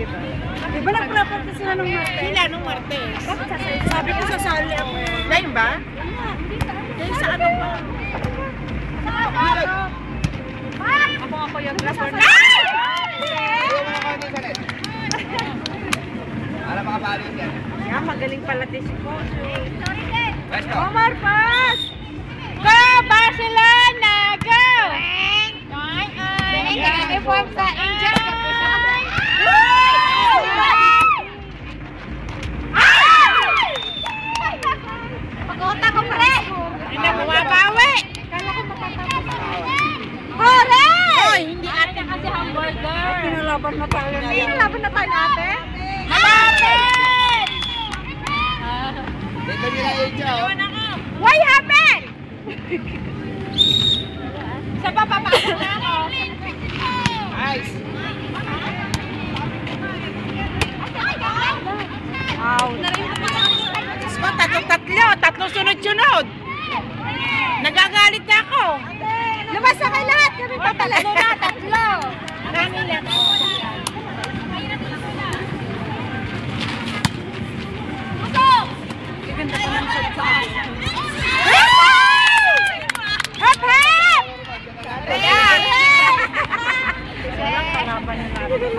diba? Diba nag-praport sila nung Martes? Sila nung Martes. Sabi ko sasali ako. Ngayon ba? Ngayon sa ano ba? Ako nga choreographer na. Para makapalo yan. Yan, magaling pala tispo. Let's go. Omar, pass! Go Barcelona! Go! Nag-reform sa Angel. Pag-uta ko, pre! Hindi na bumabawi! Kala ko makatapos. Hore! Hoy, hindi ate kasi hamburger! Pinalaban na tayo. Pinalaban na tayo ate? Malapit! Dito nila Angel. What happened? Sa papapasok na ako. Nice. Wow. So, tatlong sunod-sunod. Nagagalit na ako. Labas na kayo lahat. Kami pa pala. Tatlo. Kami lang. Ganda pa ng shot sa akin. Hop, hop! Ayan. Walang kalaban na natin.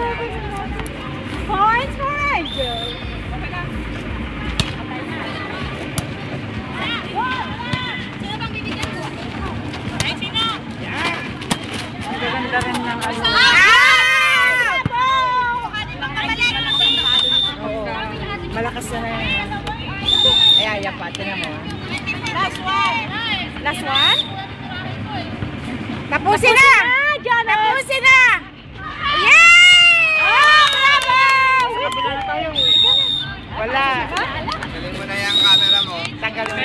Points for Angel. Ganda rin ng ano. Malakas na yan. Ay, pa. Tinan mo. Last one. Last one? Tapusin na! Tapusin na! Yay! Oh, bravo! Wala. Galing mo na yung camera mo. Tanggal mo.